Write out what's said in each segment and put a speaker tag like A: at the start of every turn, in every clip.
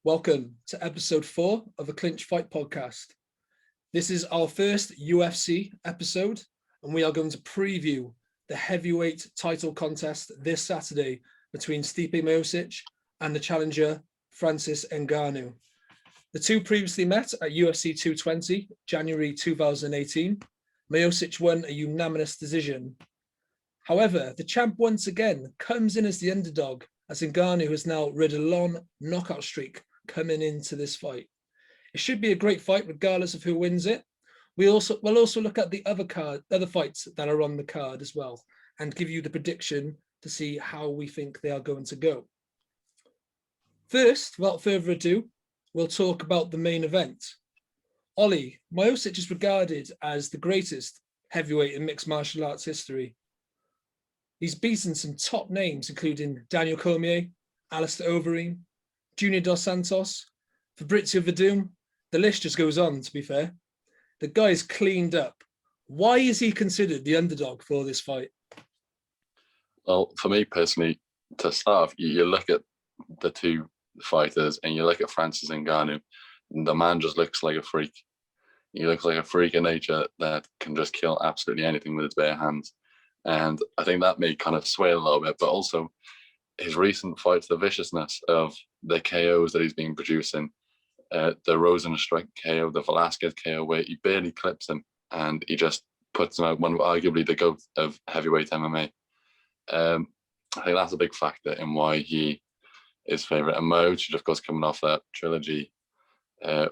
A: Welcome to episode 4 of the Clinch Fight podcast. This is our first UFC episode, and we are going to preview the heavyweight title contest this Saturday between Stipe Miocic and the challenger Francis Ngannou. The two previously met at UFC 220, January 2018. Miocic won a unanimous decision. However, the champ once again comes in as the underdog, as Ngannou has now rid a long knockout streak coming into this fight. It should be a great fight regardless of who wins it. We'll also look at the other fights that are on the card as well, and give you the prediction to see how we think they are going to go. First, without further ado, we'll talk about the main event. Ollie, Miocic is regarded as the greatest heavyweight in mixed martial arts history. He's beaten some top names, including Daniel Cormier, Alistair Overeem, Junior Dos Santos, Fabrizio Verdum. The list just goes on, to be fair. The guy's cleaned up. Why is he considered the underdog for this fight?
B: Well, for me personally, to start off, you look at the two fighters and you look at Francis Ngannou, and the man just looks like a freak. He looks like a freak of nature that can just kill absolutely anything with his bare hands. And I think that may kind of sway a little bit, but also his recent fights, the viciousness of the KOs that he's been producing, the Rosenstruck KO, the Velasquez KO, where he barely clips him and he just puts him out, one of arguably the GOAT of heavyweight MMA. I think that's a big factor in why he is favourite. And Miocic, of course, coming off that trilogy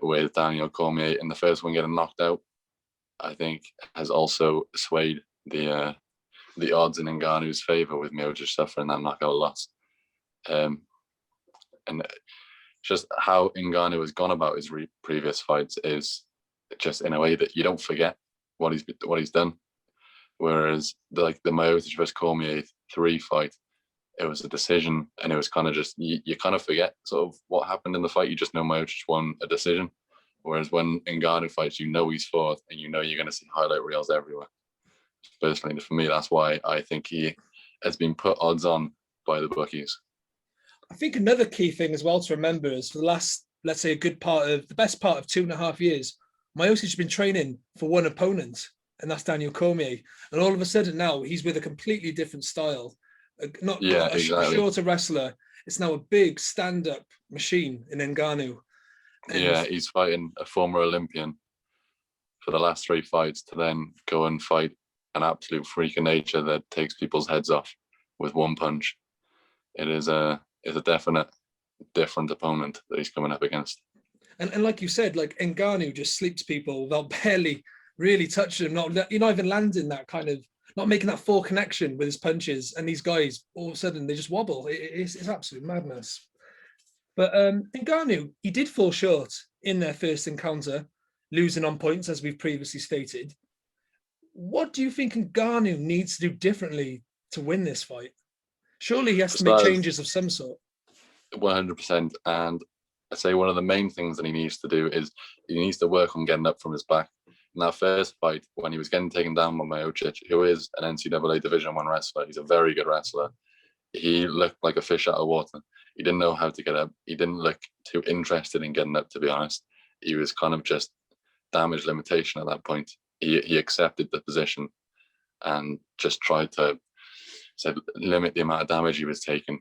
B: with Daniel Cormier in the first one getting knocked out, I think has also swayed the odds in Ngannou's favour, with Miocic suffering that knockout loss. And just how Ngannou has gone about his previous fights is just in a way that you don't forget what he's done. Whereas the Miocic versus Cormier 3 fight, it was a decision, and it was kind of just you kind of forget sort of what happened in the fight. You just know Miocic won a decision. Whereas when Ngannou fights, you know he's fought, and you know you're going to see highlight reels everywhere. Personally, for me, that's why I think he has been put odds on by the bookies.
A: I think another key thing as well to remember is for the last, let's say, the best part of 2.5 years, Miocic has been training for one opponent, and that's Daniel Cormier. And all of a sudden now he's with a completely different style. Not a shorter wrestler. It's now a big stand-up machine in Ngannou.
B: Yeah, he's fighting a former Olympian for the last 3 fights to then go and fight an absolute freak of nature that takes people's heads off with one punch. It is a definite different opponent that he's coming up against.
A: And like you said, like Ngannou just sleeps people without barely really touching him, not even landing that kind of, not making that full connection with his punches. And these guys, all of a sudden, they just wobble. It's absolute madness. But Ngannou, he did fall short in their first encounter, losing on points, as we've previously stated. What do you think Ngannou needs to do differently to win this fight? Surely he has to make changes of some sort.
B: 100%. And I'd say one of the main things that he needs to do is he needs to work on getting up from his back. In that first fight, when he was getting taken down by Miocic, who is an NCAA Division I wrestler, he's a very good wrestler. He looked like a fish out of water. He didn't know how to get up. He didn't look too interested in getting up, to be honest. He was kind of just damage limitation at that point. He accepted the position and just tried to limit the amount of damage he was taking.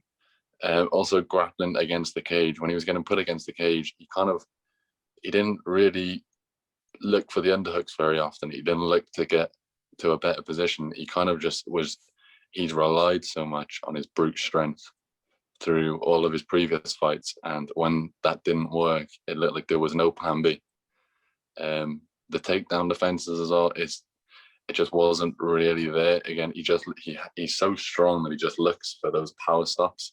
B: Also grappling against the cage. When he was getting put against the cage, he didn't really look for the underhooks very often. He didn't look to get to a better position. He kind of just he's relied so much on his brute strength through all of his previous fights. And when that didn't work, it looked like there was no plan B. The takedown defenses as well, it just wasn't really there. Again, he's so strong that he just looks for those power stops.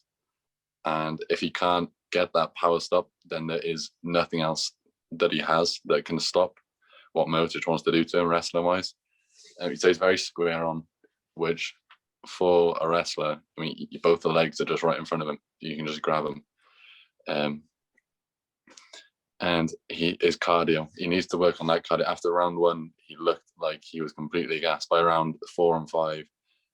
B: And if he can't get that power stop, then there is nothing else that he has that can stop what Miocic wants to do to him wrestling-wise. So he's very square on, which for a wrestler, I mean, both the legs are just right in front of him. You can just grab him. And his cardio, he needs to work on that cardio. After round 1, he looked like he was completely gassed. By round 4 and 5,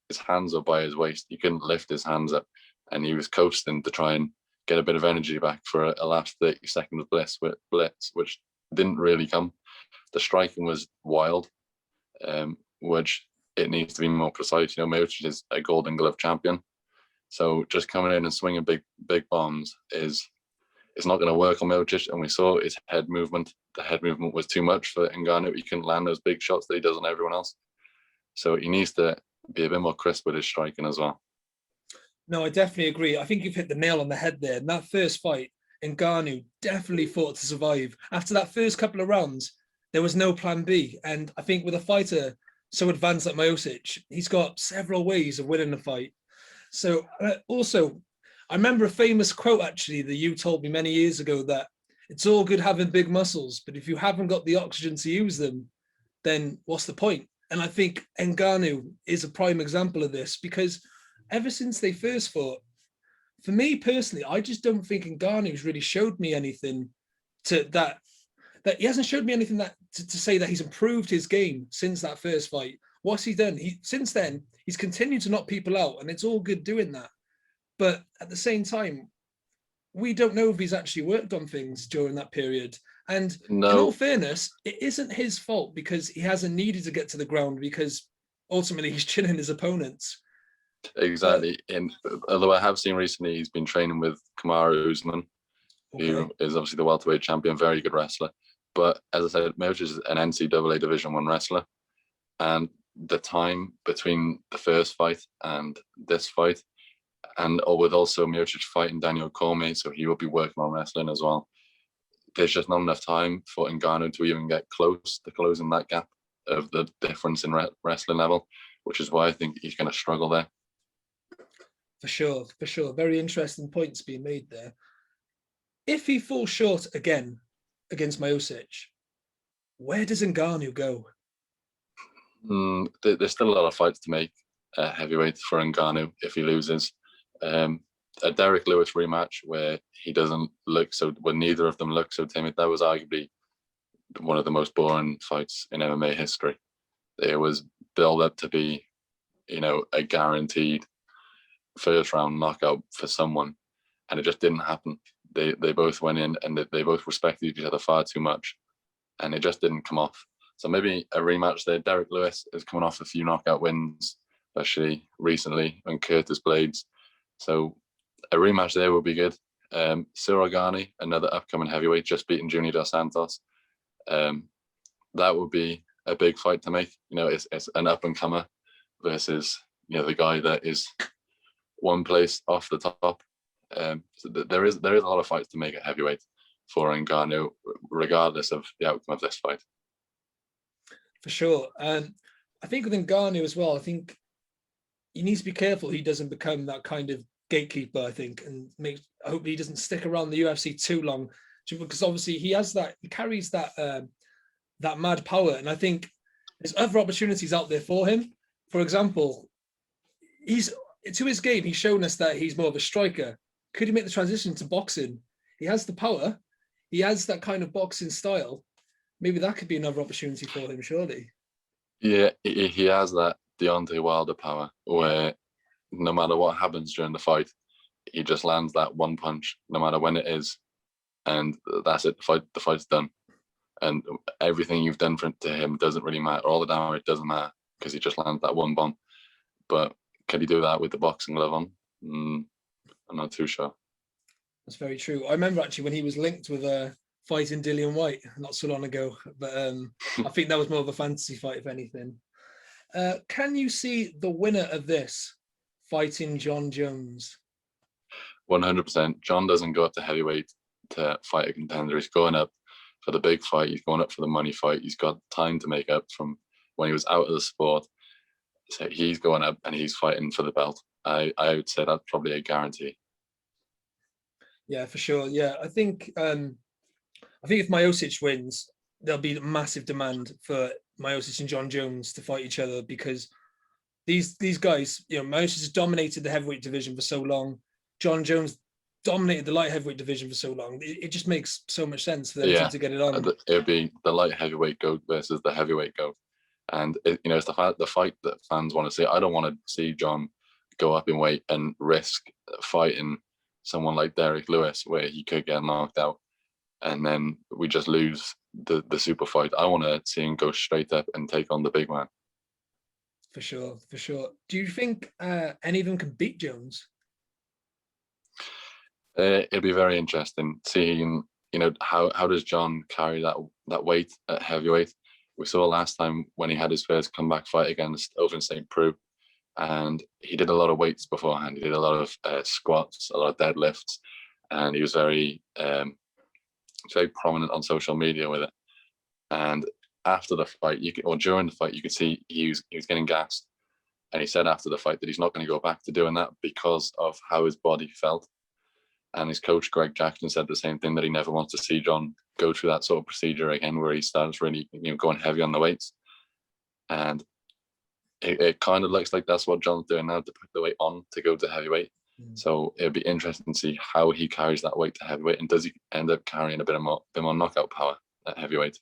B: his hands were by his waist. He couldn't lift his hands up, and he was coasting to try and get a bit of energy back for a last 30 seconds blitz, which didn't really come. The striking was wild, which it needs to be more precise. Miocic is a Golden Glove champion, so just coming in and swinging big bombs is not going to work on Miocic. And we saw his head movement. The head movement was too much for Ngannou. He couldn't land those big shots that he does on everyone else. So he needs to be a bit more crisp with his striking as well.
A: No, I definitely agree. I think you've hit the nail on the head there. In that first fight, Ngannou definitely fought to survive. After that first couple of rounds, there was no plan B. And I think with a fighter so advanced like Miocic, he's got several ways of winning the fight. So also, I remember a famous quote actually that you told me many years ago, that it's all good having big muscles, but if you haven't got the oxygen to use them, then what's the point? And I think Ngannou is a prime example of this, because ever since they first fought, for me personally, I just don't think Ngannou's really showed me anything that he hasn't showed me anything that to say that he's improved his game since that first fight. What's he done? Since then, he's continued to knock people out, and it's all good doing that. But at the same time, we don't know if he's actually worked on things during that period. And in all fairness, it isn't his fault, because he hasn't needed to get to the ground, because ultimately he's chinning his opponents.
B: Exactly. Although I have seen recently he's been training with Kamaru Usman, who is obviously the welterweight champion, very good wrestler. But as I said, Miocic is an NCAA Division 1 wrestler. And the time between the first fight and this fight, and with also Miocic fighting Daniel Cormier, so he will be working on wrestling as well. There's just not enough time for Ngannou to even get close to closing that gap of the difference in wrestling level, which is why I think he's going to struggle there.
A: For sure. Very interesting points being made there. If he falls short again against Miocic, where does Ngannou go?
B: There's still a lot of fights to make heavyweight for Ngannou if he loses. A Derek Lewis rematch where he doesn't look so, when neither of them look so timid, that was arguably one of the most boring fights in MMA history. It was built up to be, a guaranteed first round knockout for someone, and it just didn't happen. They both went in and they both respected each other far too much, and it just didn't come off. So maybe a rematch there. Derek Lewis is coming off a few knockout wins, especially recently, and Curtis Blades. So a rematch there would be good. Cyril Gane, another upcoming heavyweight, just beating Junior Dos Santos. That would be a big fight to make. It's an up and comer versus the guy that is one place off the top. So there is a lot of fights to make at heavyweight for Ngannou, regardless of the outcome of this fight.
A: For sure. I think with Ngannou as well, I think he needs to be careful he doesn't become that kind of gatekeeper, I think, and hopefully he doesn't stick around the UFC too long, because obviously he carries that that mad power, and I think there's other opportunities out there for him. For example, to his game, he's shown us that he's more of a striker. Could he make the transition to boxing? He has the power. He has that kind of boxing style. Maybe that could be another opportunity for him, surely.
B: Yeah, he has that Deontay Wilder power, where no matter what happens during the fight, he just lands that one punch, no matter when it is, and that's it. The fight's done, and everything you've done to him doesn't really matter. All the damage doesn't matter because he just lands that one bomb. But can he do that with the boxing glove on? I'm not too sure.
A: That's very true. I remember actually when he was linked with fighting Dillian White not so long ago, but I think that was more of a fantasy fight, if anything. Can you see the winner of this fighting John Jones?
B: 100%. John doesn't go up to heavyweight to fight a contender. He's going up for the big fight. He's going up for the money fight. He's got time to make up from when he was out of the sport. So he's going up and he's fighting for the belt. I would say that's probably a guarantee.
A: Yeah, for sure. Yeah, I think if Miocic wins, there'll be a massive demand for Miocic and John Jones to fight each other, because these guys, Miocic has dominated the heavyweight division for so long. John Jones dominated the light heavyweight division for so long. It just makes so much sense for them to get it on.
B: It would be the light heavyweight GOAT versus the heavyweight GOAT. And it's the fight that fans want to see. I don't want to see John go up in weight and risk fighting someone like Derek Lewis, where he could get knocked out, and then we just lose the super fight. I want to see him go straight up and take on the big man.
A: For sure, for sure. Do you think any of them can beat Jones?
B: It'll be very interesting seeing, how does John carry that weight at heavyweight. We saw last time when he had his first comeback fight against Oven St. Preux, and he did a lot of weights beforehand. He did a lot of squats, a lot of deadlifts, and he was very prominent on social media with it. And after the fight, during the fight, you could see he was getting gassed, and he said after the fight that he's not going to go back to doing that because of how his body felt. And his coach, Greg Jackson, said the same thing, that he never wants to see John go through that sort of procedure again, where he starts really, going heavy on the weights. And it kind of looks like that's what John's doing now, to put the weight on to go to heavyweight. So it'll be interesting to see how he carries that weight to heavyweight, and does he end up carrying a bit more knockout power at heavyweight?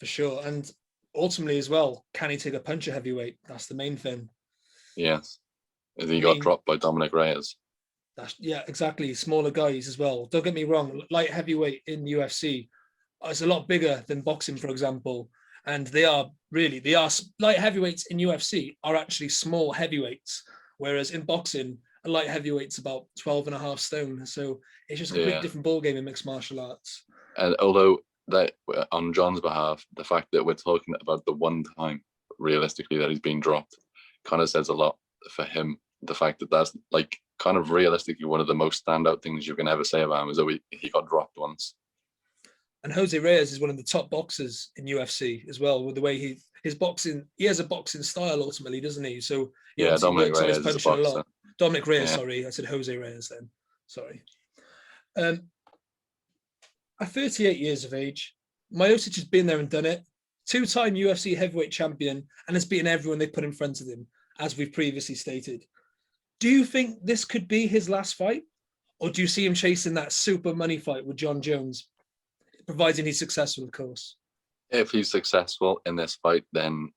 A: For sure. And ultimately as well, can he take a punch at heavyweight? That's the main thing.
B: Yes. He got dropped by Dominic Reyes.
A: Yeah, exactly. Smaller guys as well. Don't get me wrong, light heavyweight in UFC is a lot bigger than boxing, for example. And they are light heavyweights in UFC are actually small heavyweights. Whereas in boxing, a light heavyweight's about 12 and a half stone. So it's just a completely different ballgame in mixed martial arts.
B: And although that, on John's behalf, the fact that we're talking about the one time realistically that he's been dropped kind of says a lot for him. The fact that that's like kind of realistically one of the most standout things you can ever say about him is that he got dropped once.
A: And Jose Reyes is one of the top boxers in UFC as well, with the way his boxing, he has a boxing style ultimately, doesn't he? So
B: Dominic Reyes is a boxer.
A: A lot. Dominic Reyes, sorry, I said Jose Reyes then. Sorry. At 38 years of age, Miocic has been there and done it. 2-time UFC heavyweight champion, and has beaten everyone they put in front of him, as we've previously stated. Do you think this could be his last fight? Or do you see him chasing that super money fight with John Jones, providing he's successful, of course? If
B: he's successful in this fight, then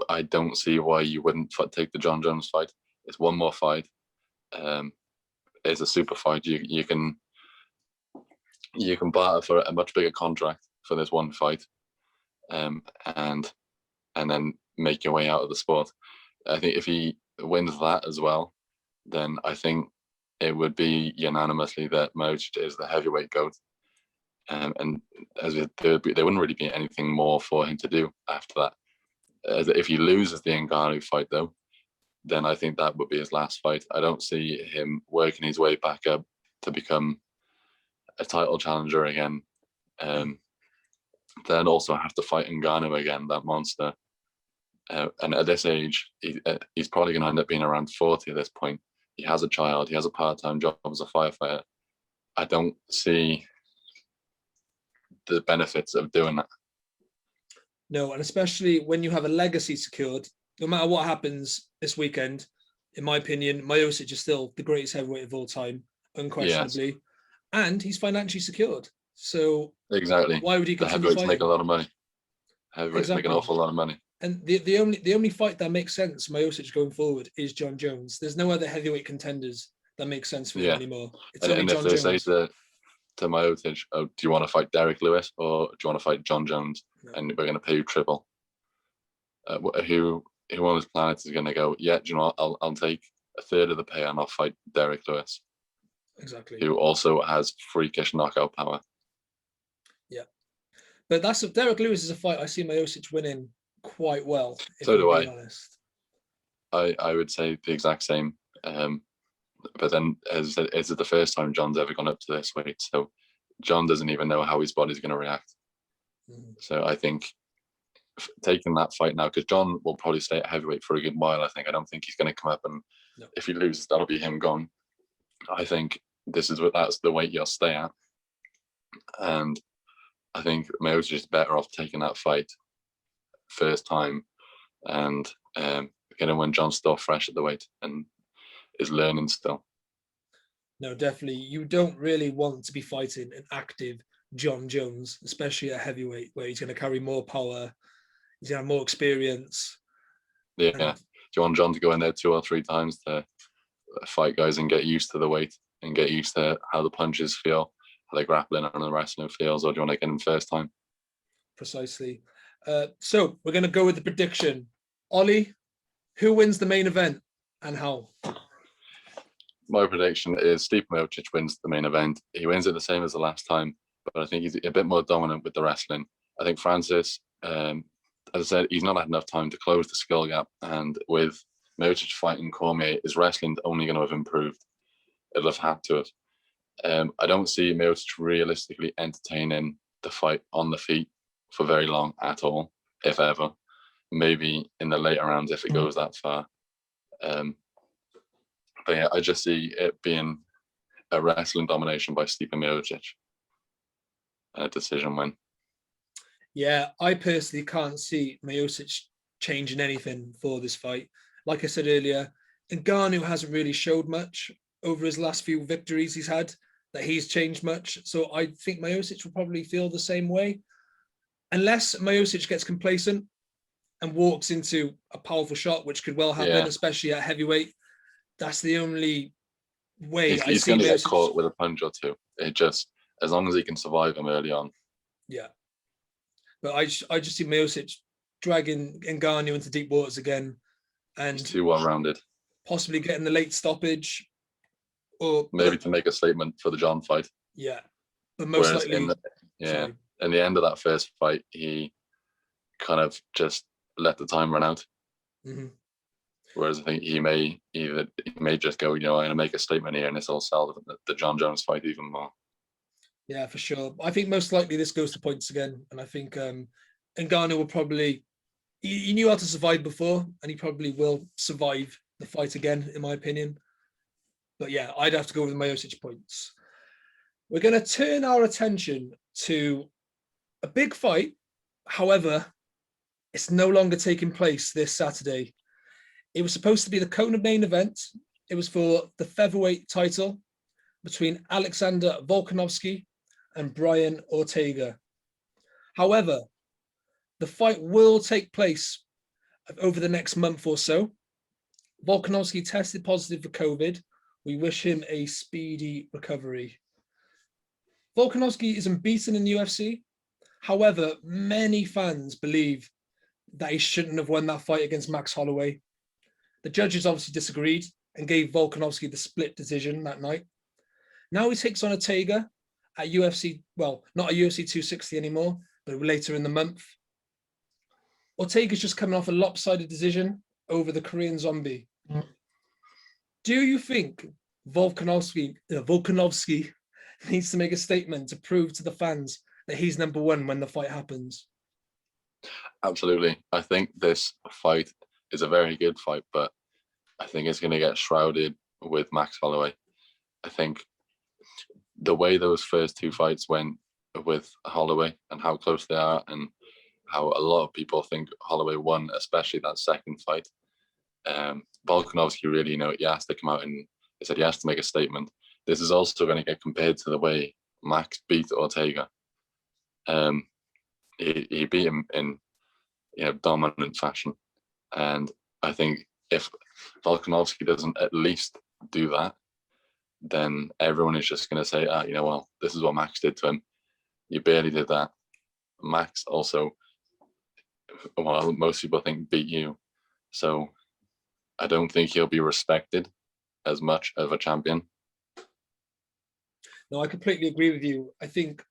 B: I don't see why you wouldn't take the John Jones fight. It's one more fight. It's a super fight. You can barter for a much bigger contract for this one fight, and then make your way out of the sport. I think if he wins that as well, then I think it would be unanimously that Miocic is the heavyweight GOAT. And as there wouldn't really be anything more for him to do after that. If he loses the Ngannou fight, though, then I think that would be his last fight. I don't see him working his way back up to become a title challenger again. Then also have to fight Ngannou again, that monster. And at this age, he's probably going to end up being around 40 at this point. He has a child. He has a part-time job as a firefighter. I don't see the benefits of doing that.
A: No, and especially when you have a legacy secured, no matter what happens this weekend, in my opinion, Miocic is still the greatest heavyweight of all time, unquestionably. Yes. And he's financially secured. So
B: exactly,
A: why would he continue
B: heavyweights
A: fighting?
B: make a lot of money. Heavyweights make an awful lot of money.
A: And the only fight that makes sense, Miocic going forward, is John Jones. There's no other heavyweight contenders that make sense for him anymore. It's only John Jones. If they say
B: to Miocic, oh, do you want to fight Derek Lewis or do you want to fight John Jones? No. And we're going to pay you triple. Who on this planet is going to go, yeah, do you know what? I'll take a third of the pay and I'll fight Derek Lewis.
A: Exactly.
B: Who also has freakish knockout power.
A: Yeah. But Derek Lewis is a fight I see Miocic winning quite well.
B: So do I. Honest. I would say the exact same. But then, as I said, it's the first time John's ever gone up to this weight. So John doesn't even know how his body's going to react. So I think taking that fight now, because John will probably stay at heavyweight for a good while. I don't think he's going to come up, and if he loses, that'll be him gone. I think that's the weight you'll stay at. And I think Miocic is better off taking that fight first time and getting when John's still fresh at the weight and is learning still.
A: No, definitely. You don't really want to be fighting an active John Jones, especially at heavyweight, where he's going to carry more power, he's going to have more experience.
B: Yeah. Do you want John to go in there 2 or 3 times to fight guys and get used to the weight and get used to how the punches feel, how the grappling and the wrestling feels, or do you want to get him first time?
A: Precisely. So we're going to go with the prediction. Ollie, who wins the main event and how?
B: My prediction is Stipe Miocic wins the main event. He wins it the same as the last time, but I think he's a bit more dominant with the wrestling. I think Francis, as I said, he's not had enough time to close the skill gap, and with Miocic fighting Cormier, his wrestling's only going to have improved. It'll have had to have. I don't see Miocic realistically entertaining the fight on the feet for very long at all, if ever. Maybe in the later rounds if it goes that far. But yeah, I just see it being a wrestling domination by Stipe Miocic. A decision win.
A: Yeah, I personally can't see Miocic changing anything for this fight. Like I said earlier, Ngannou hasn't really showed much over his last few victories he's had that he's changed much. So I think Miocic will probably feel the same way. Unless Miocic gets complacent and walks into a powerful shot, which could well happen, especially at heavyweight. That's the only way I see
B: he's going to
A: Miocic
B: get caught with a punch or two. It just, as long as he can survive him early on.
A: Yeah. But I just see Miocic dragging Ngannou into deep waters again. And
B: he's too well-rounded.
A: Possibly getting the late stoppage. Or
B: maybe to make a statement for the John fight.
A: Yeah. But most likely...
B: In the end of that first fight, he kind of just let the time run out.
A: Mm-hmm.
B: Whereas I think he may just go, I'm going to make a statement here, and this will sell the John Jones fight even more.
A: Yeah, for sure. I think most likely this goes to points again, and I think Ngannou will probably he knew how to survive before, and he probably will survive the fight again, in my opinion. But yeah, I'd have to go with Miocic points. We're going to turn our attention to a big fight. However, it's no longer taking place this Saturday. It was supposed to be the Kona main event. It was for the featherweight title between Alexander Volkanovski and Brian Ortega. However, the fight will take place over the next month or so. Volkanovski tested positive for COVID. We wish him a speedy recovery. Volkanovski is unbeaten in the UFC. However, many fans believe that he shouldn't have won that fight against Max Holloway. The judges obviously disagreed and gave Volkanovski the split decision that night. Now he takes on Ortega at UFC, well, not at UFC 260 anymore, but later in the month. Ortega's just coming off a lopsided decision over the Korean Zombie. Do you think Volkanovski needs to make a statement to prove to the fans that he's number one when the fight happens?
B: Absolutely. I think this fight is a very good fight, but I think it's going to get shrouded with Max Holloway. I think the way those first two fights went with Holloway and how close they are, and how a lot of people think Holloway won, especially that second fight. Volkanovski really, he has to come out and he said he has to make a statement. This is also going to get compared to the way Max beat Ortega. He beat him in dominant fashion, and I think if Volkanovski doesn't at least do that, then everyone is just going to say, well, this is what Max did to him. You barely did that. Max also, well, most people think beat you, so I don't think he'll be respected as much of a champion.
A: No, I completely agree with you. I think,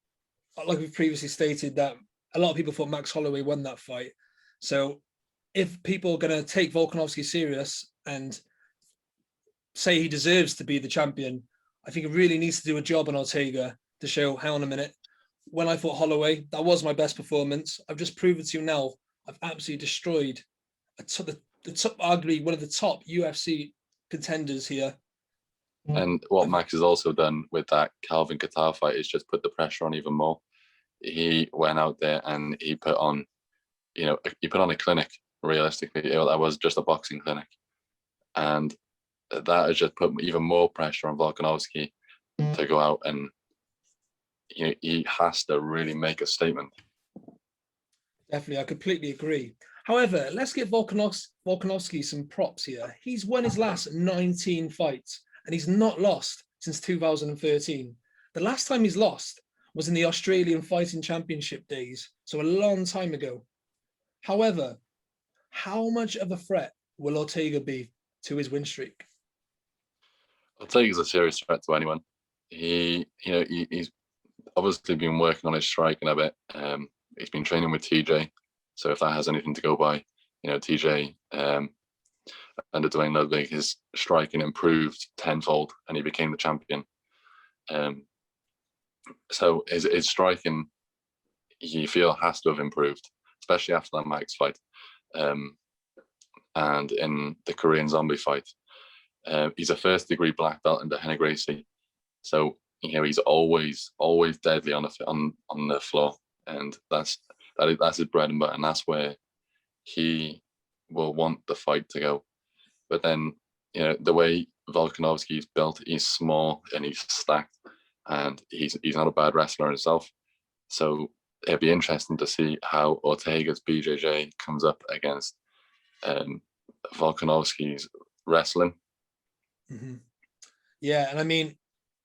A: like we've previously stated, that a lot of people thought Max Holloway won that fight. So if people are going to take Volkanovski serious and say he deserves to be the champion, I think he really needs to do a job on Ortega to show, hang on a minute, when I fought Holloway, that was my best performance. I've just proven to you now, I've absolutely destroyed the top, arguably one of the top UFC contenders here.
B: And what Max has also done with that Calvin Kattar fight is just put the pressure on even more. He went out there and he put on, a clinic. Realistically, that was just a boxing clinic, and that has just put even more pressure on Volkanovski to go out and he has to really make a statement.
A: Definitely, I completely agree. However, let's give Volkanovski some props here. He's won his last 19 fights and he's not lost since 2013. The last time he's lost was in the Australian Fighting Championship days, so a long time ago. However, how much of a threat will Ortega be to his win streak?
B: Ortega's a serious threat to anyone. He's obviously been working on his striking a bit. He's been training with TJ, so if that has anything to go by, TJ under Dwayne Ludwig, his striking improved tenfold, and he became the champion. So his striking, you feel, has to have improved, especially after that Max fight, and in the Korean Zombie fight. He's a first-degree black belt in the Henna Gracie, so he's always deadly on the floor, and that's his bread and butter, and that's where he will want the fight to go. But then, the way Volkanovski is built, he's small and he's stacked, and he's not a bad wrestler himself. So it'd be interesting to see how Ortega's BJJ comes up against Volkanovski's wrestling.
A: Mm-hmm. Yeah, and I mean,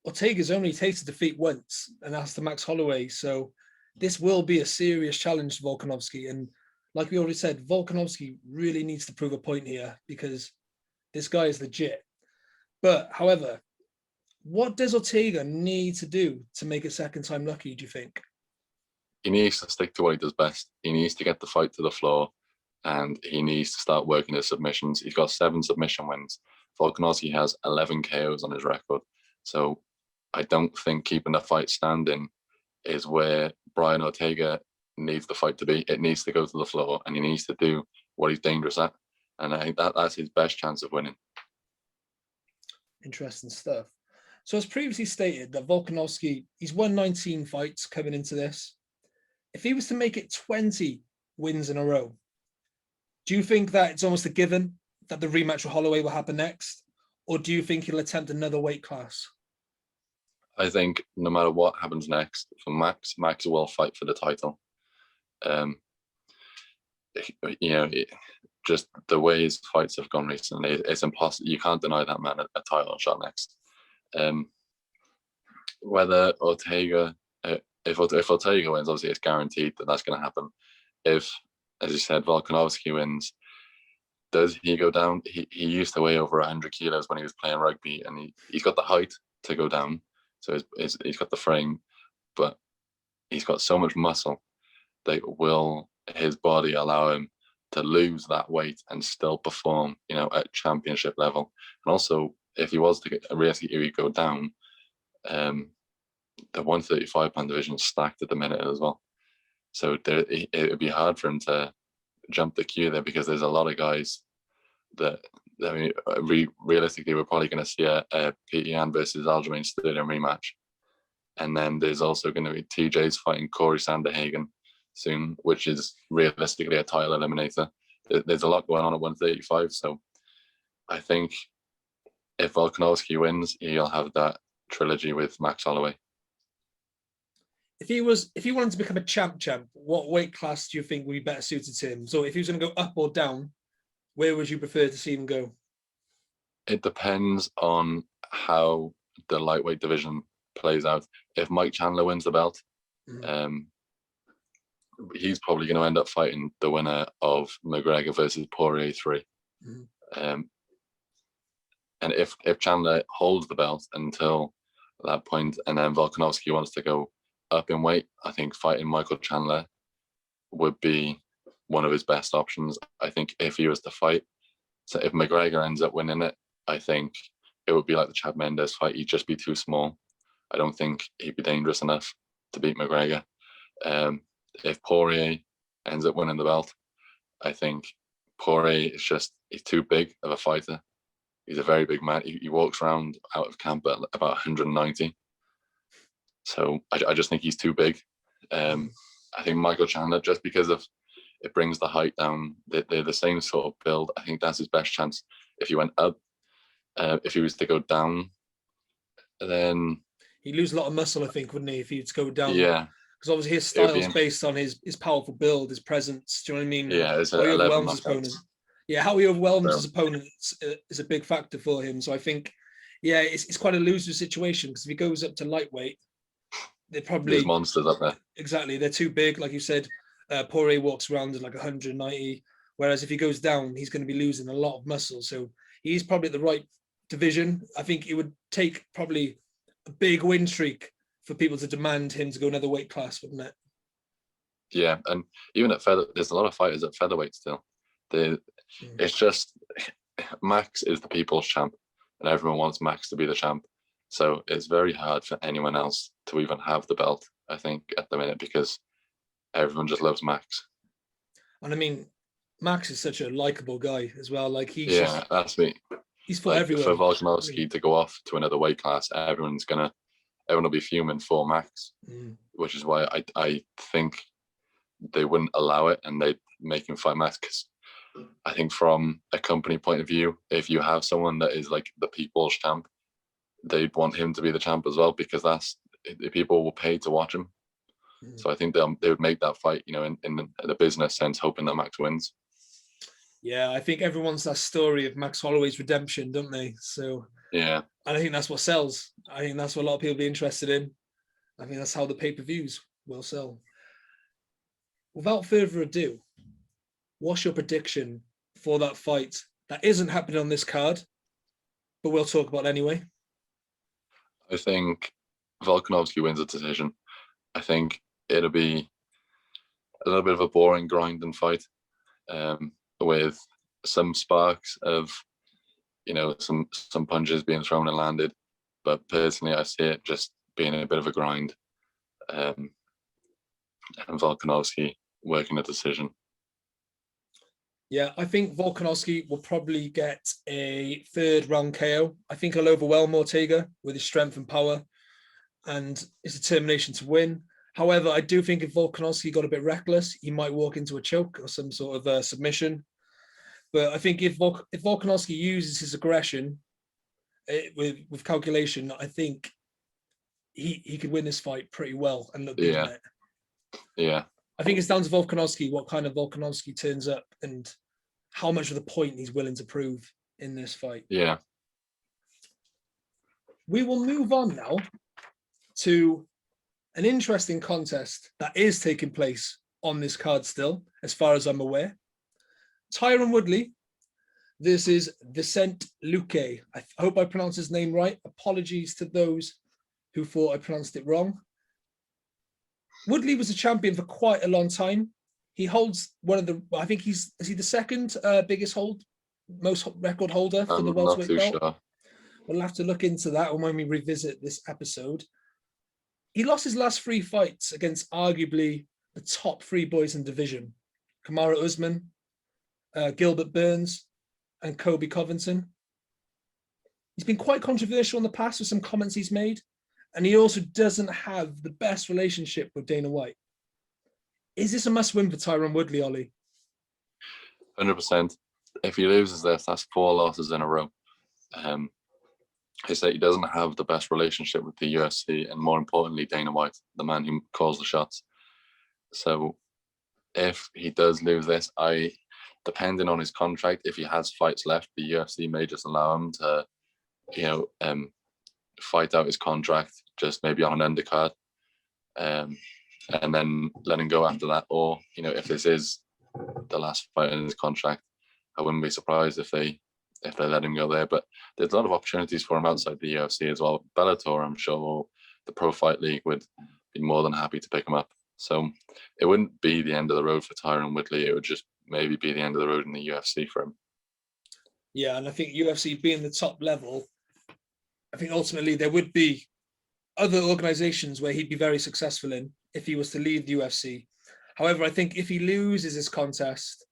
A: Ortega's only tasted defeat once, and that's to Max Holloway. So this will be a serious challenge to Volkanovski. And like we already said, Volkanovski really needs to prove a point here because this guy is legit. But however, what does Ortega need to do to make it second time lucky, do you think?
B: He needs to stick to what he does best. He needs to get the fight to the floor, and he needs to start working his submissions. He's got 7 submission wins. Volkanovski has 11 KOs on his record. So I don't think keeping the fight standing is where Brian Ortega needs the fight to be. It needs to go to the floor, and he needs to do what he's dangerous at. And I think that's his best chance of winning.
A: Interesting stuff. So as previously stated, that Volkanovski, he's won 19 fights coming into this. If he was to make it 20 wins in a row, do you think that it's almost a given that the rematch with Holloway will happen next? Or do you think he'll attempt another weight class?
B: I think no matter what happens next, for Max will fight for the title. Just the way his fights have gone recently, it's impossible. You can't deny that man a title shot next. Whether Ortega, if Ortega wins, obviously it's guaranteed that that's going to happen. If, as you said, Volkanovski wins, does he go down? He used to weigh over 100 kilos when he was playing rugby, and he's got the height to go down. So he's got the frame, but he's got so much muscle that will his body allow him to lose that weight and still perform, at championship level. And also, if he was to realistically go down, the 135-pound division is stacked at the minute as well. So it would be hard for him to jump the queue there, because there's a lot of guys that, realistically, we're probably going to see a Pete Yan versus Aljamain Sterling rematch. And then there's also going to be TJ's fighting Corey Sanderhagen soon, which is realistically a title eliminator. There's a lot going on at 135. So I think if Volkanovski wins, he'll have that trilogy with Max Holloway.
A: If he wanted to become a champ, what weight class do you think would be better suited to him? So if he was going to go up or down, where would you prefer to see him go?
B: It depends on how the lightweight division plays out. If Mike Chandler wins the belt, he's probably going to end up fighting the winner of McGregor versus Poirier 3. And if Chandler holds the belt until that point, and then Volkanovski wants to go up in weight, I think fighting Michael Chandler would be one of his best options. I think if he was to fight, so if McGregor ends up winning it, I think it would be like the Chad Mendes fight. He'd just be too small. I don't think he'd be dangerous enough to beat McGregor. If Poirier ends up winning the belt, I think Poirier he's too big of a fighter. He's a very big man. He walks around out of camp at about 190. So I just think he's too big. I think Michael Chandler, just because of it brings the height down, they're the same sort of build. I think that's his best chance. If he went up, if he was to go down, then
A: he'd lose a lot of muscle, I think, wouldn't he, if he was to go down?
B: Yeah.
A: because obviously his
B: It would
A: style
B: be
A: is based on his powerful build, his presence. Do you know what I mean?
B: yeah, it's
A: How he
B: 11
A: overwhelms his
B: knockouts.
A: opponent. Yeah, how he overwhelms
B: So,
A: his opponents is a big factor for him. So I think, yeah, it's quite a loser situation because if he goes up to lightweight, they're
B: there's
A: probably
B: monsters up there.
A: exactly they're too big. Like you said, Poirier walks around at like 190, whereas if he goes down, he's going to be losing a lot of muscle. So he's probably at the right division. I think it would take probably a big win streak for people to demand him to go another weight class, wouldn't it?
B: Yeah, and even at there's a lot of fighters at featherweight still. It's just Max is the people's champ, and everyone wants Max to be the champ. So it's very hard for anyone else to even have the belt, I think, at the minute, because everyone just loves Max.
A: And I mean, Max is such a likable guy as well. Like
B: Yeah, that's me.
A: he's for
B: Like for
A: everyone.
B: Volkanovski to go off to another weight class, everyone will be fuming for Max, which is why I think they wouldn't allow it and they'd make him fight Max. Because I think from a company point of view, if you have someone that is like the people's champ, they'd want him to be the champ as well, because that's the people will pay to watch him. So I think they would make that fight, in the business sense, hoping that Max wins.
A: Yeah, I think everyone wants that story of Max Holloway's redemption, don't they? So
B: yeah,
A: and I think that's what sells. I think that's what a lot of people be interested in. I think that's how the pay-per-views will sell. Without further ado, what's your prediction for that fight that isn't happening on this card, but we'll talk about anyway?
B: I think Volkanovski wins a decision. I think it'll be a little bit of a boring, grinding fight, with some sparks of, some punches being thrown and landed. But personally, I see it just being a bit of a grind, and Volkanovski working a decision.
A: Yeah, I think Volkanovski will probably get a third round KO. I think he'll overwhelm Ortega with his strength and power and his determination to win. However, I do think if Volkanovski got a bit reckless, he might walk into a choke or some sort of submission. But I think if Volkanovski uses his aggression with calculation, I think he could win this fight pretty well and look good in it.
B: Yeah.
A: I think it's down to Volkanovski, what kind of Volkanovski turns up and how much of the point he's willing to prove in this fight.
B: Yeah.
A: We will move on now to an interesting contest that is taking place on this card still, as far as I'm aware. Tyron Woodley versus Vicente Luque. I hope I pronounced his name right. Apologies to those who thought I pronounced it wrong. Woodley was a champion for quite a long time. He holds one of the, I think is he the second biggest most record holder for the welterweight belt? Sure. We'll have to look into that when we revisit this episode. He lost his last 3 fights against arguably the top 3 boys in division. Kamaru Usman, Gilbert Burns, and Kobe Covington. He's been quite controversial in the past with some comments he's made. And he also doesn't have the best relationship with Dana White. Is this a must-win for Tyron Woodley, Ollie?
B: 100%. If he loses this, that's 4 losses in a row. He said he doesn't have the best relationship with the UFC, and more importantly, Dana White, the man who calls the shots. So if he does lose this, depending on his contract, if he has fights left, the UFC may just allow him to, fight out his contract, just maybe on an undercard, and then let him go after that. Or, if this is the last fight in his contract, I wouldn't be surprised if they let him go there. But there's a lot of opportunities for him outside the UFC as well. Bellator, I'm sure, the Pro Fight League would be more than happy to pick him up. So it wouldn't be the end of the road for Tyron Woodley. It would just maybe be the end of the road in the UFC for him.
A: Yeah, and I think UFC being the top level, I think ultimately there would be other organizations where he'd be very successful in if he was to leave the UFC. However, I think if he loses this contest,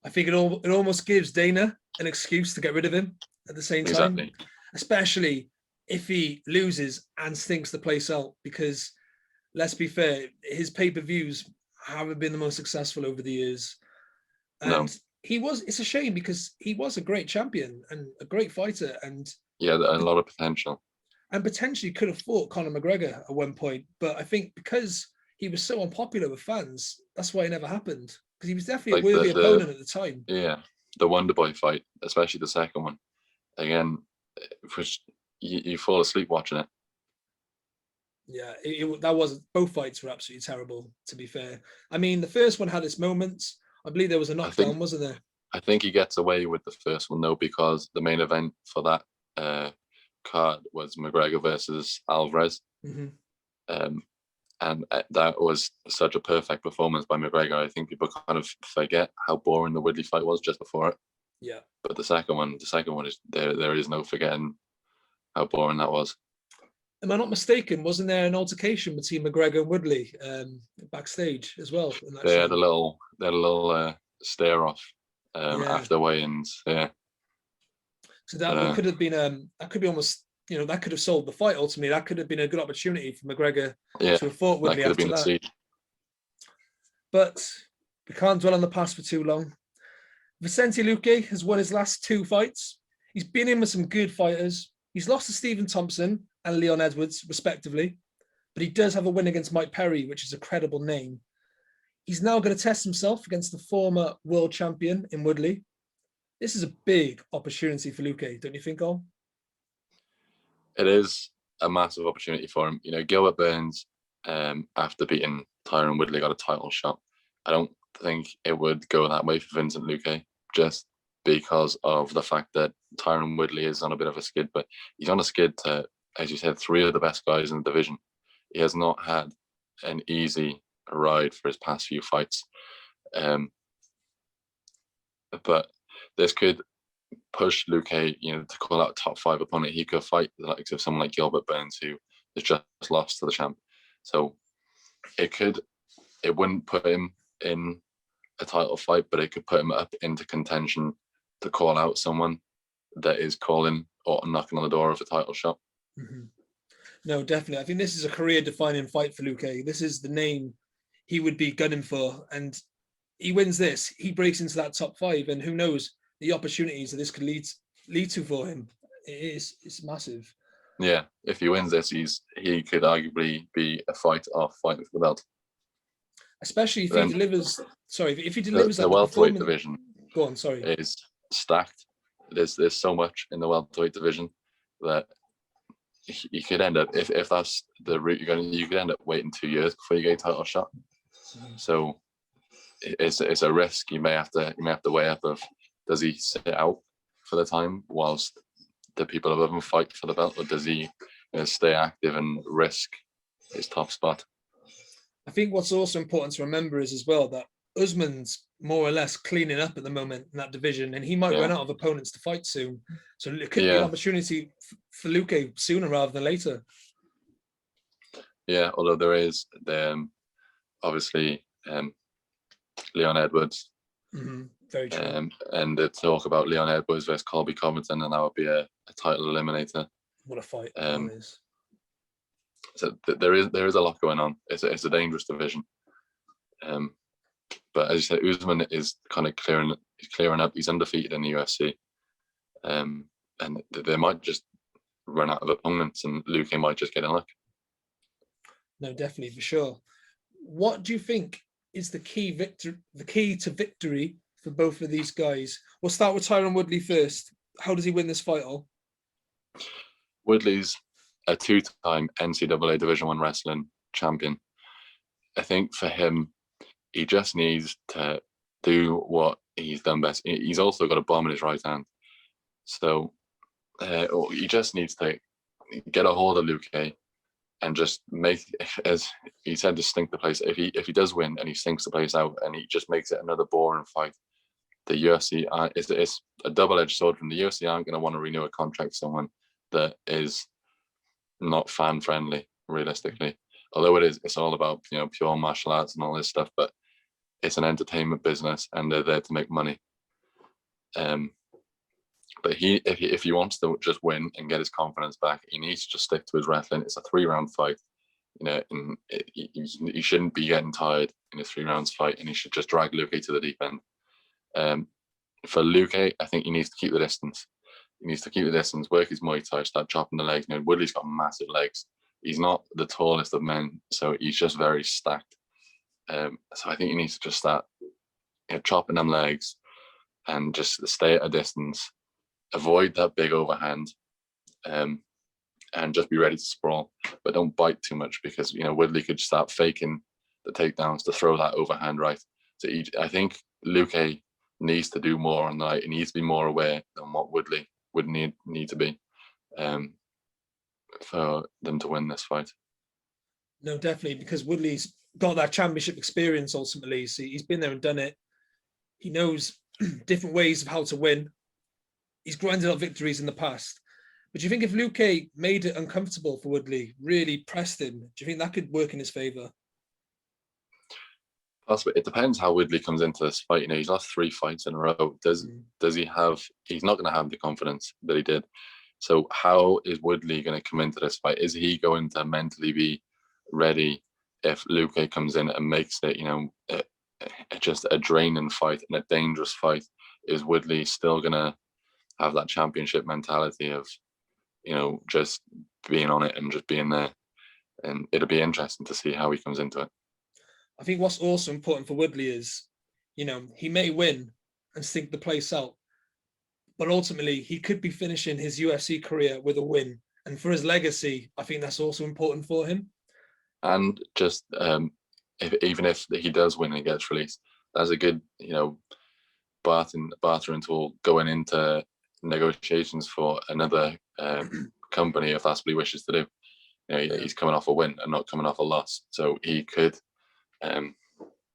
A: I think it almost gives Dana an excuse to get rid of him at the same time. Exactly. Especially if he loses and stinks the place out, because let's be fair, his pay-per-views haven't been the most successful over the years. And it's a shame because he was a great champion and a great fighter. And
B: yeah, a lot of potential.
A: And potentially could have fought Conor McGregor at one point. But I think because he was so unpopular with fans. That's why it never happened, because he was definitely
B: Like
A: a worthy opponent at the time.
B: the Wonder Boy fight, especially the second one, again, which you fall asleep watching it.
A: Yeah, that was, both fights were absolutely terrible, to be fair. I mean, the first one had its moments. I believe there was a knockdown, wasn't there?
B: I think he gets away with the first one though, because the main event for that card was McGregor versus Alvarez. And that was such a perfect performance by McGregor. I think people kind of forget how boring the Woodley fight was just before it.
A: Yeah.
B: But the second one is there is no forgetting how boring that was.
A: Am I not mistaken? Wasn't there an altercation between McGregor and Woodley backstage as well?
B: They had a little stare off after weigh-ins. Yeah.
A: So that could have been that could be almost, that could have sold the fight ultimately. That could have been a good opportunity for McGregor to have fought Woodley after that. But we can't dwell on the past for too long. Vicente Luque has won his last 2 fights. He's been in with some good fighters. He's lost to Stephen Thompson and Leon Edwards, respectively. But he does have a win against Mike Perry, which is a credible name. He's now going to test himself against the former world champion in Woodley. This is a big opportunity for Luque, don't you think, Ol?
B: It is a massive opportunity for him. Gilbert Burns, after beating Tyron Woodley, got a title shot. I don't think it would go that way for Vincent Luque, just because of the fact that Tyron Woodley is on a bit of a skid, but he's on a skid to, as you said, 3 of the best guys in the division. He has not had an easy ride for his past few fights. But this could push Luque, to call out a top 5 opponent. He could fight the likes of someone like Gilbert Burns, who has just lost to the champ. So it wouldn't put him in a title fight, but it could put him up into contention to call out someone that is calling or knocking on the door of a title shot.
A: No, definitely. I think this is a career-defining fight for Luque. This is the name he would be gunning for, and he wins this, he breaks into that top 5, and who knows the opportunities that this could lead to for him. It's massive.
B: Yeah, if he wins this, he could arguably be a fight off fighting for the belt.
A: Especially if he delivers. Sorry, if he delivers
B: the welterweight division.
A: Go on, sorry.
B: Is stacked. There's so much in the welterweight division that you could end up, if that's the route you're going, you could end up waiting 2 years before you get a title shot. So it's a risk you may have to weigh up of, does he sit out for the time whilst the people above him fight for the belt, or does he stay active and risk his top spot?
A: I think what's also important to remember is as well that Usman's more or less cleaning up at the moment in that division, and he might run out of opponents to fight soon. So it could be an opportunity for Luque sooner rather than later.
B: Yeah, although there is obviously Leon Edwards.
A: Very true.
B: And the talk about Leon Edwards versus Colby Covington, and that would be a title eliminator.
A: What a fight that is.
B: So there is a lot going on. It's a dangerous division. But as you said, Usman is kind of clearing up. He's undefeated in the UFC. And they might just run out of opponents, and Luque might just get in luck.
A: No, definitely, for sure. What do you think is the key to victory for both of these guys? We'll start with Tyron Woodley first. How does he win this fight, Al?
B: Woodley's a 2-time NCAA Division I wrestling champion. I think for him, he just needs to do what he's done best. He's also got a bomb in his right hand. So he just needs to get a hold of Luque and just make, as he said, to stink the place. If he does win and he stinks the place out and he just makes it another boring fight, the UFC, it's a double-edged sword. From the UFC aren't going to want to renew a contract with someone that is not fan-friendly, realistically. Although it's all about pure martial arts and all this stuff, but it's an entertainment business and they're there to make money. But if he wants to just win and get his confidence back, he needs to just stick to his wrestling. It's a 3-round fight, and he shouldn't be getting tired in a 3 rounds fight, and he should just drag Luque to the deep end. For Luque, I think he needs to keep the distance. He needs to keep the distance, work his Muay Thai, start chopping the legs. Woodley's got massive legs, He's not the tallest of men, so he's just very stacked. So I think he needs to just start chopping them legs and just stay at a distance, avoid that big overhand, and just be ready to sprawl. But don't bite too much, because Woodley could start faking the takedowns to throw that overhand right. So I think Luque needs to do more on the night. He needs to be more aware than what Woodley would need to be for them to win this fight.
A: No, definitely, because Woodley's got that championship experience ultimately. So he's been there and done it. He knows different ways of how to win. He's grinded out victories in the past. But do you think if Luque made it uncomfortable for Woodley, really pressed him, do you think that could work in his favour?
B: Possibly. It depends how Woodley comes into this fight. He's lost 3 fights in a row. Does he have? He's not going to have the confidence that he did. So how is Woodley going to come into this fight? Is he going to mentally be ready if Luque comes in and makes it, just a draining fight and a dangerous fight? Is Woodley still going to have that championship mentality of, just being on it and just being there? And it'll be interesting to see how he comes into it.
A: I think what's also important for Woodley is, he may win and stink the place out, but ultimately he could be finishing his UFC career with a win. And for his legacy, I think that's also important for him.
B: And just even if he does win and gets released, that's a good, bartering tool going into negotiations for another company, if that's what he wishes to do. He's coming off a win and not coming off a loss, so he could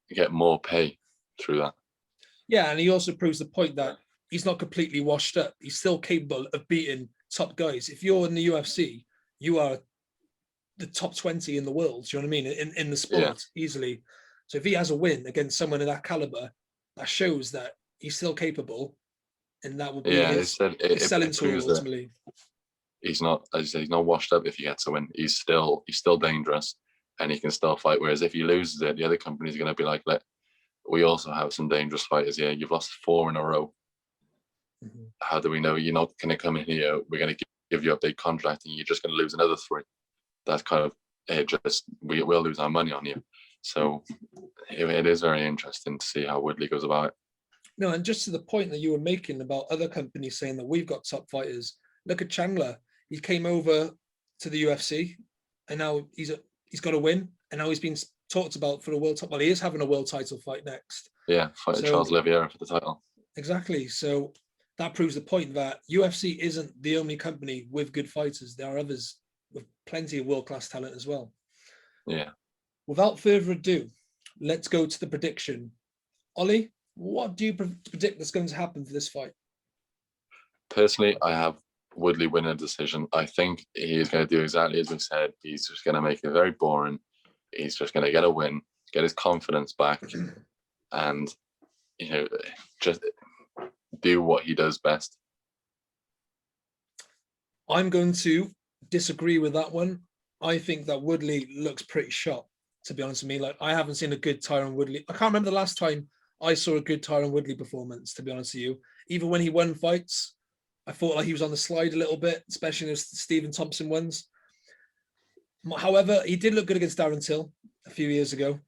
B: get more pay through that.
A: Yeah, and he also proves the point that he's not completely washed up. He's still capable of beating top guys. If you're in the UFC, you are the top 20 in the world. Do you know what I mean? In the sport, easily. So if he has a win against someone of that caliber, that shows that he's still capable, and that will be his selling tool ultimately.
B: He's not, as you say, he's not washed up if he gets a win. He's still dangerous, and he can still fight. Whereas if he loses it, the other company's going to be like, we also have some dangerous fighters here. You've lost 4 in a row. Mm-hmm. How do we know you're not going to come in here? We're going to give you a big contract, and you're just going to lose another 3. That's kind of it. We'll lose our money on you. So it is very interesting to see how Woodley goes about it.
A: No, and just to the point that you were making about other companies saying that we've got top fighters. Look at Chandler. He came over to the UFC, and now he's got a win, and now he's been talked about for a world title. Well, he is having a world title fight next.
B: Yeah, fighting Charles Oliveira for the title.
A: Exactly. So that proves the point that UFC isn't the only company with good fighters. There are others with plenty of world-class talent as well.
B: Yeah.
A: Without further ado, let's go to the prediction. Ollie, what do you predict that's going to happen for this fight?
B: Personally, I have Woodley win a decision. I think he's going to do exactly as we said. He's just going to make it very boring. He's just going to get a win, get his confidence back, and just do what he does best.
A: I'm going to disagree with that one. I think that Woodley looks pretty sharp, to be honest with me. Like, I haven't seen a good Tyron Woodley. I can't remember the last time I saw a good Tyron Woodley performance, to be honest with you. Even when he won fights, I thought like he was on the slide a little bit, especially in the Stephen Thompson ones. However, he did look good against Darren Till a few years ago.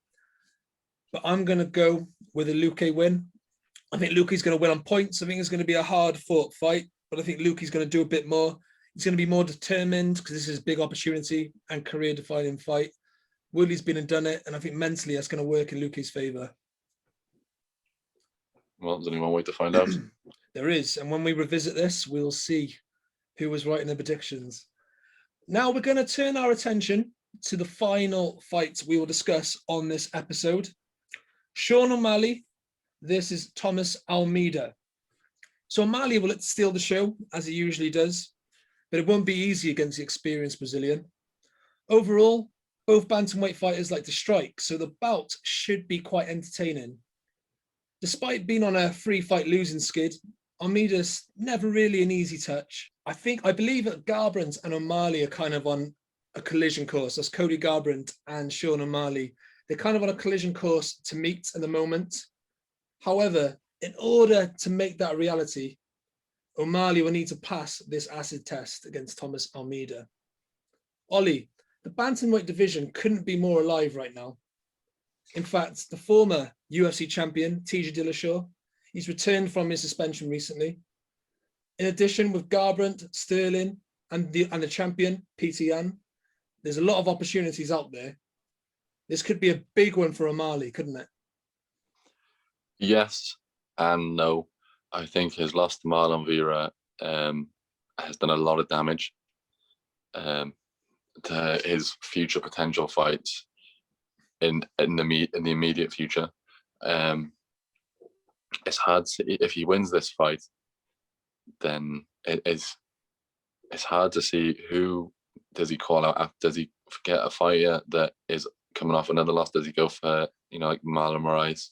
A: But I'm going to go with a Luque win. I think Luque's going to win on points. I think it's going to be a hard-fought fight, but I think Luque's going to do a bit more. He's going to be more determined because this is a big opportunity and career-defining fight. Woodley's been and done it, and I think mentally that's going to work in Luque's favour.
B: Well, there's only one way to find out.
A: There is, and when we revisit this, we'll see who was right in the predictions. Now we're going to turn our attention to the final fight we will discuss on this episode. Sean O'Malley versus Thomas Almeida. So O'Malley will steal the show, as he usually does, but it won't be easy against the experienced Brazilian. Overall, both bantamweight fighters like to strike, so the bout should be quite entertaining. Despite being on a 3-fight losing skid, Almeida's never really an easy touch. I believe that Garbrandt and O'Malley are kind of on a collision course. That's Cody Garbrandt and Sean O'Malley. They're kind of on a collision course to meet at the moment. However, in order to make that reality, O'Malley will need to pass this acid test against Thomas Almeida. Ollie, The bantamweight division couldn't be more alive right now. In fact, the former UFC champion, TJ Dillashaw, he's returned from his suspension recently. In addition, with Garbrandt, Sterling, and the champion, Peter Yan, there's a lot of opportunities out there. This could be a big one for O'Malley, couldn't it?
B: Yes and no. I think his loss to Marlon Vera has done a lot of damage to his future potential fights in the immediate future. It's hard to, if he wins this fight, then it's hard to see who does he call out. Does he get a fighter that is coming off another loss? Does he go for, like Marlon Moraes,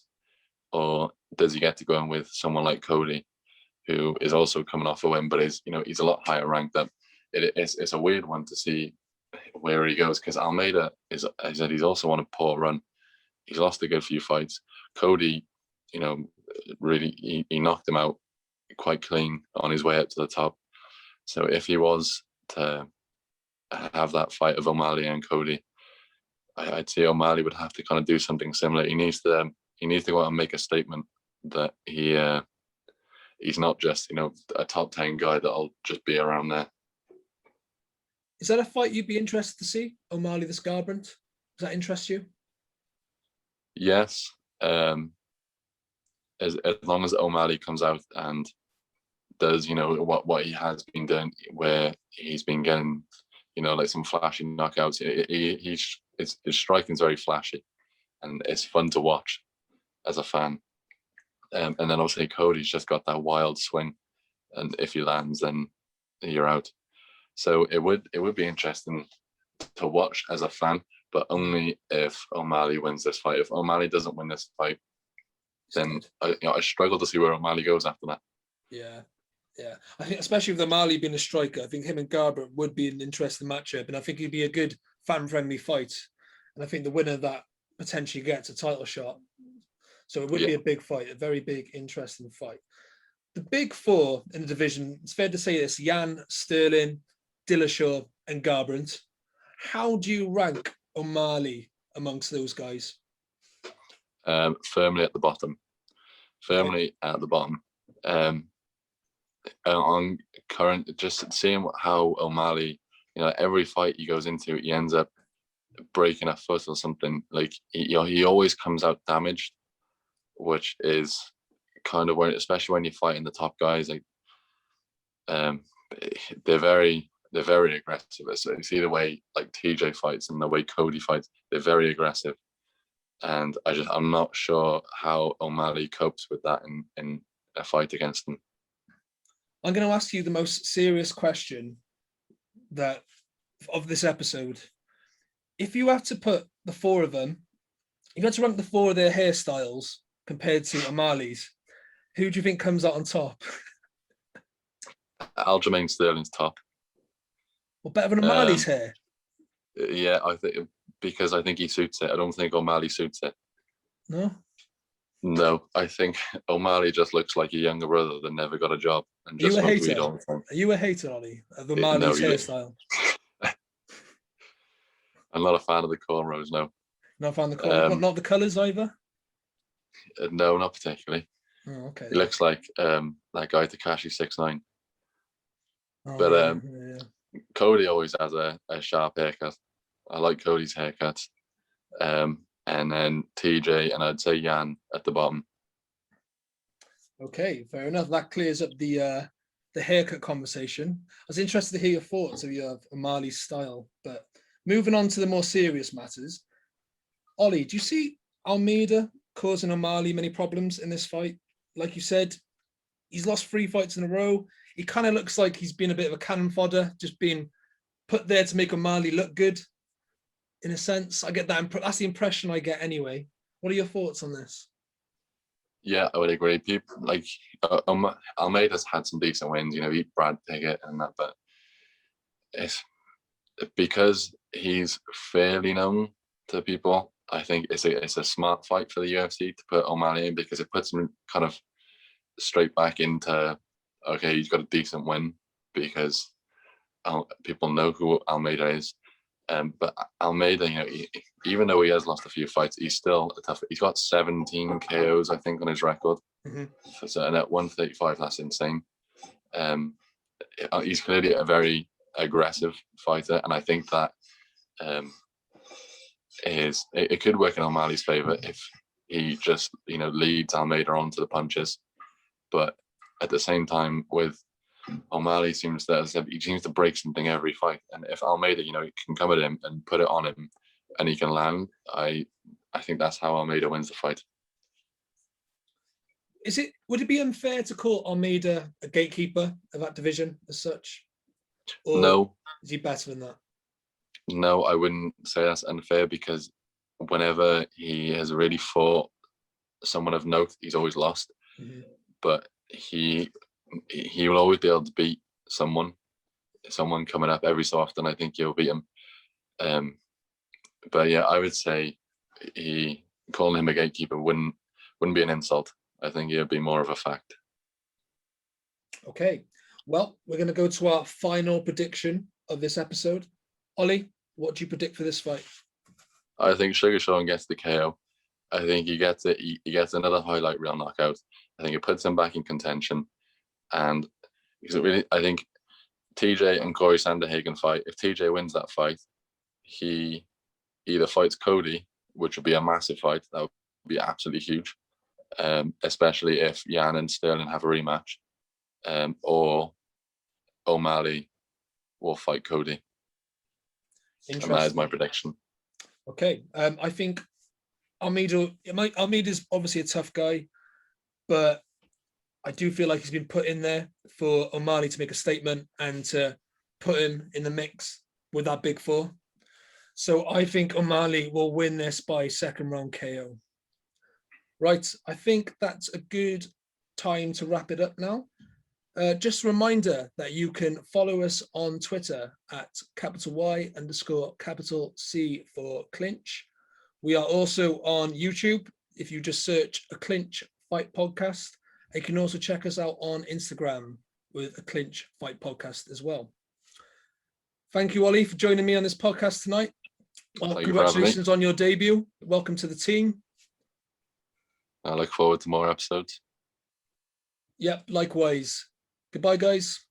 B: or does he get to go in with someone like Cody, who is also coming off a win, but is he's a lot higher ranked up? It's a weird one to see where he goes, because Almeida he's also on a poor run. He's lost a good few fights. Cody, really he knocked him out quite clean on his way up to the top. So if he was to have that fight of O'Malley and Cody, I'd say O'Malley would have to kind of do something similar. He needs to go out and make a statement that he's not just a top 10 guy that'll just be around there.
A: Is that a fight you'd be interested to see, O'Malley vs Garbrandt? Does that interest you?
B: Yes, as long as O'Malley comes out and does what he has been doing, where he's been getting like some flashy knockouts. His striking is very flashy, and it's fun to watch as a fan. And then obviously Cody's just got that wild swing, and if he lands, then you're out. So it would be interesting to watch as a fan, but only if O'Malley wins this fight. If O'Malley doesn't win this fight, then I struggle to see where O'Malley goes after that.
A: Yeah. I think especially with O'Malley being a striker, I think him and Garbrandt would be an interesting matchup, and I think it'd be a good fan-friendly fight. And I think the winner of that potentially gets a title shot. So it would be a big fight, a very big, interesting fight. The big four in the division, it's fair to say this: Yan, Sterling, Dillashaw, and Garbrandt. How do you rank O'Malley amongst those guys?
B: Firmly at the bottom. On current, just seeing how O'Malley, every fight he goes into, he ends up breaking a foot or something. Like he always comes out damaged, which is kind of weird, especially when you're fighting the top guys. Like they're very aggressive. So you see the way like TJ fights and the way Cody fights, they're very aggressive. And I'm not sure how O'Malley copes with that in a fight against them.
A: I'm going to ask you the most serious question of this episode. If you have to put the four of them, if you had to rank the four of their hairstyles compared to O'Malley's, who do you think comes out on top?
B: Aljamain Sterling's top.
A: Well, better than O'Malley's hair?
B: Yeah, I think, because I think he suits it. I don't think O'Malley suits it. No, I think O'Malley just looks like a younger brother that never got a job and just smoked weed all the time.
A: Are you a hater, Ollie, of O'Malley's hairstyle?
B: I'm not a fan of the cornrows, no.
A: Not a fan of the cornrows? Not the colours either?
B: No, not particularly.
A: Oh, okay.
B: He looks like that guy Tekashi 6ix9ine.
A: Oh,
B: but Cody always has a sharp haircut. I like Cody's haircut. And then TJ, and I'd say Yan at the bottom.
A: Okay, fair enough. That clears up the haircut conversation. I was interested to hear your thoughts of O'Malley's style. But moving on to the more serious matters, Ollie, do you see Almeida causing O'Malley many problems in this fight? Like you said, he's lost 3 fights in a row. He kind of looks like he's been a bit of a cannon fodder, just being put there to make O'Malley look good. In a sense, I get that. That's the impression I get anyway. What are your thoughts on this?
B: Yeah, I would agree. People like Almeida's had some decent wins. He beat Brad Pickett and that, but it's because he's fairly known to people. I think it's a smart fight for the UFC to put O'Malley in, because it puts him kind of straight back into, okay, he's got a decent win because people know who Almeida is. But Almeida, even though he has lost a few fights, he's still a tough. He's got 17 KOs, I think, on his record. So, and at 135, that's insane. He's clearly a very aggressive fighter, and I think that it could work in O'Malley's favor if he just leads Almeida onto the punches. But at the same time, with O'Malley seems to break something every fight, and if Almeida can come at him and put it on him, and he can land, I think that's how Almeida wins the fight.
A: Would it be unfair to call Almeida a gatekeeper of that division as such? Or
B: no.
A: Is he better than that?
B: No, I wouldn't say that's unfair, because whenever he has really fought someone of note, he's always lost. But he will always be able to beat someone coming up every so often. I think he'll beat him. But yeah, I would say calling him a gatekeeper wouldn't be an insult. I think it would be more of a fact.
A: Okay, well, we're going to go to our final prediction of this episode. Ollie, what do you predict for this fight?
B: I think Sugar Sean gets the KO. I think he gets it. He gets another highlight reel knockout. I think it puts him back in contention. And because I think TJ and Corey Sanderhagen fight. If TJ wins that fight, he either fights Cody, which would be a massive fight. That would be absolutely huge. Especially if Jan and Sterling have a rematch, or O'Malley will fight Cody. And that is my prediction.
A: Okay, I think Almeida's obviously a tough guy, but I do feel like he's been put in there for O'Malley to make a statement and to put him in the mix with that big four. So I think O'Malley will win this by second round KO. Right, I think that's a good time to wrap it up now. Just a reminder that you can follow us on Twitter at _Y_C for Clinch. We are also on YouTube. If you just search a Clinch Fight Podcast, you can also check us out on Instagram with a Clinch Fight Podcast as well. Thank you, Ollie, for joining me on this podcast tonight. Well, congratulations on your debut. Welcome to the team.
B: I look forward to more episodes.
A: Yep, likewise. Goodbye, guys.